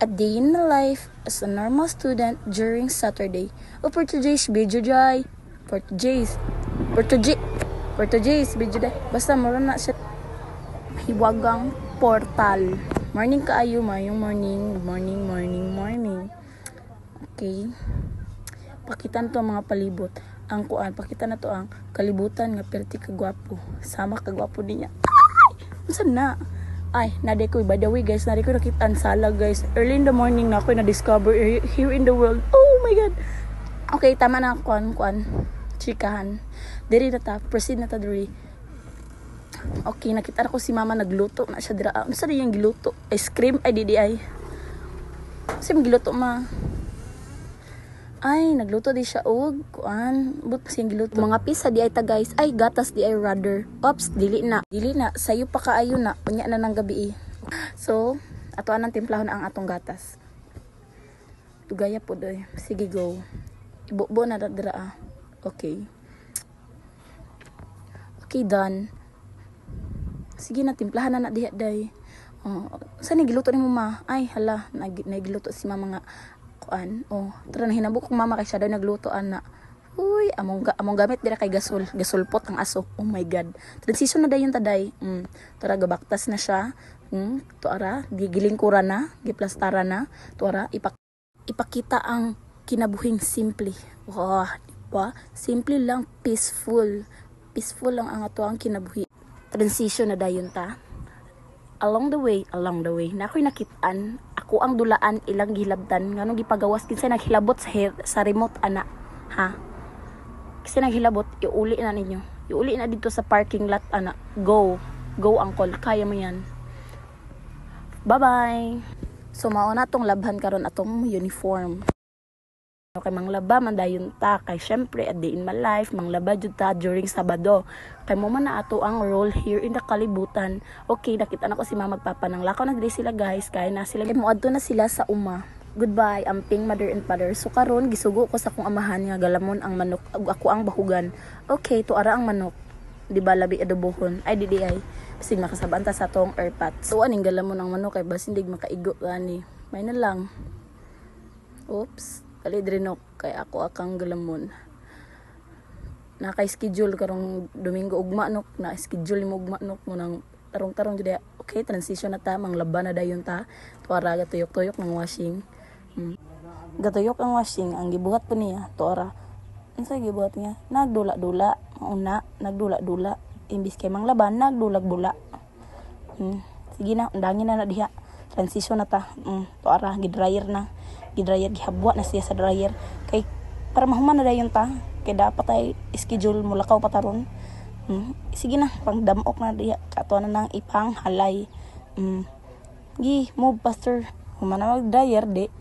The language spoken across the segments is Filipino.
A day in my life as a normal student during Saturday. Oh, for today's video, Jai. For today's video, day. Basta meron na siya hiwagang portal. Morning kaayo, mayong morning. Okay. Pakita na to ang mga palibot. Ang kuan, pakita na to ang kalibutan nga perti kagwapo. Sama kagwapo niya. Unsa na? Ay, nade ko, by the way guys, nade ko nakita ang sala guys. Early in the morning na ako na-discover here in the world. Oh my god. Okay, tama na kuan. Chikahan. Diri na ta, proceed na ta diri. Okay, nakita na ko si mama nagluto na siya dira. Ano sa yung giluto? Ice cream? Ay, di ay. Kasi giluto ma. Ay, nagluto di siya og kuan. But siyang giluto. Mga pisa di ay ta guys. Ay, gatas di ay rather. Oops, dili na. Sayo pa kaayo na. Unya na ng gabi. So, atoan ng timplahon ang atong gatas. Tugaya po doy. Sige, go. Ibubo na dira. Okay. Okay, done. Sige na, timplahan na diha day. Saan giluto ni mo ma? Ay, hala. Nagiluto si mama nga. Kuan. Tara na hinabok kong mama kay siya daw nagluto ana. Uy, among gamit dira kay gasulpot ang aso. Oh my god. Transition na dayon taday. Tara gabaktas na siya. Tuara gigilingkuran na, giplastara na. Tuara ipakita ang kinabuhing simple. Wow, diba? Simple lang, peaceful. Peaceful lang ang ato ang kinabuhi. Transition na dayon ta. Along the way, na ako'y nakitaan, ako ang dulaan, ilang gilabtan, nga nung gipagawas, kinsa naghilabot sa remote, ana, ha? Kasi naghilabot, iuli na ninyo. Iuli na dito sa parking lot, ana. Go, uncle, kaya mo yan. Bye-bye! So, mauna tong labhan karon atong uniform. Okay, manglaba man dayon ta kay syempre a day in my life manglaba jud ta during Sabado kay mo man na ato ang role here in the kalibutan. Okay, nakita na ko si mama magpapananglakaw na diri sila guys kay na sila moadto na sila sa uma. Goodbye amping mother and father. So karon gisugo ko sa akong amahan nga galamon ang manok ako ang bahugan. Okay, tuara ang manok. Di ba labi adobohon ay didi ay bisig makasabaan ta sa tong airpat. So aning galamon ang manok kay basin dig makaigo gani. May na lang. Oops. Kalidrinok kay ako akang galamon. Naka-schedule karong Domingo ugma nok, na-schedule mo ugma nok mo nang tarong-tarong jud. Okay, transition na ta, manglaba na dayon ta. Tuara gatuyok-tuyok ng washing. Gatuyok ang washing, ang gibuhat po niya, tuara. Unsa gibuhat niya? Nagdula-dula, mauna, nagdula-dula. Imbis kay manglaban, nagdulag-bula. Sige na, undangin na diha. Transition na ta. Tuara gidryer na. Gihabwa na siya sa dryer kay para mahuman na dayon ta kay dapat ay schedule mulakaw pataron. Sige na pangdamok na diya kato na nang ipang halay. Move faster human na mag dryer di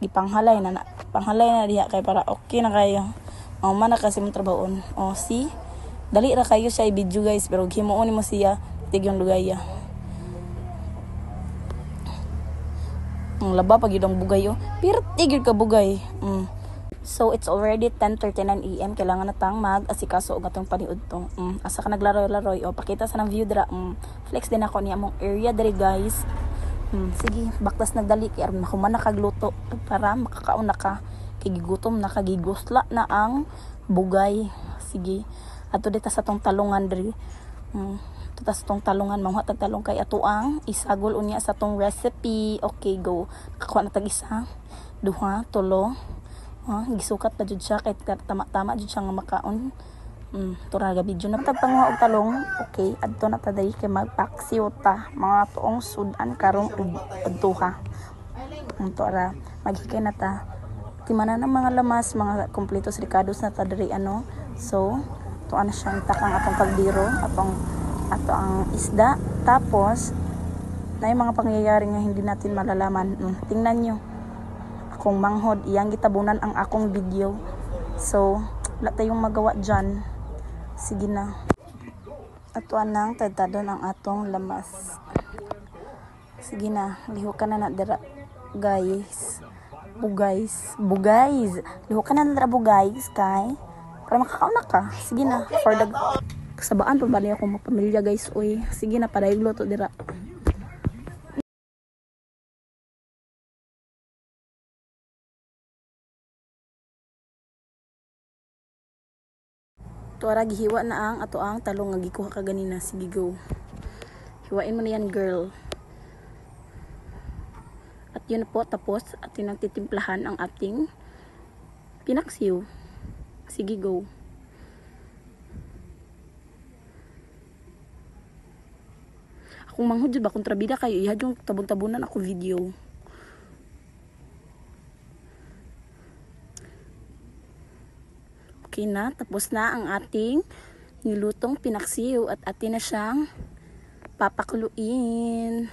gipanghalay na diya kay para okay na kayo mahuman na kasi mong trabahon. See dali ra kayo siya i-video guys pero himuon mo siya tigyon lugaya. Ang laba pag yun bugay pero tigil ka bugay. So it's already 10:39 AM. Kailangan na tang mag-asikaso og atong paniud to. Asa ka naglaro-laroy pakita sa nang view dira. Flex din ako ni among area diri guys. Sige baktas nagdali kay aron mahuman na kagluto para makakaon na ka kay gigutom na kagigusla na ang bugay. Sige ato dita sa tong talungan diri. Tas tong talungan manghuat tag talong kay ato ang isagol unya sa tong recipe. Okay, go. Kakuha na tag isa, duha, tulo. Gisukat pa jud siya kay tama jud siya nga makaon. Tura ga video na tag panguha og talong. Okay, adto na ta diri kay magpaksiw ta mga tuong sudan karong adtuha. Tura maghikay na ta. Timana ng mga lamas, mga kompletos ricados na ta diri ano. So, tuan na siya itakang atong kaldero, ato ang isda, tapos na yung mga pangyayari nga hindi natin malalaman. Tingnan nyo akong manghod, iyang gitabunan ang akong video. So wala tayong magawa dyan. Sige na ato nang tadtadon ang atong lamas. Sige na, liho ka na dira guys. Bugays liho ka na dira bugays kay para makakaon na ka. Sige na for the kasabaan pa ba niya akong pamilya guys. Uy, sige na, padayog luto dira. Tuara gihiwa na ang ato ang talong nga gikuha ka ganina. Sige go. Hiwain mo na yan girl. At yun po tapos atin ang titimplahan ang ating pinaksiw. Sige go. Akong manghudyo ba kontrabida kayo ihad yung tabon-tabunan ako video. Okay na, tapos na ang ating nilutong pinaksiw at atin na siyang papakuluin.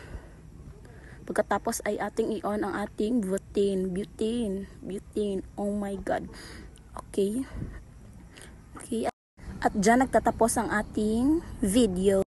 Pagkatapos ay ating i-on ang ating butane. Oh my god. Okay. At dyan nagtatapos ang ating video.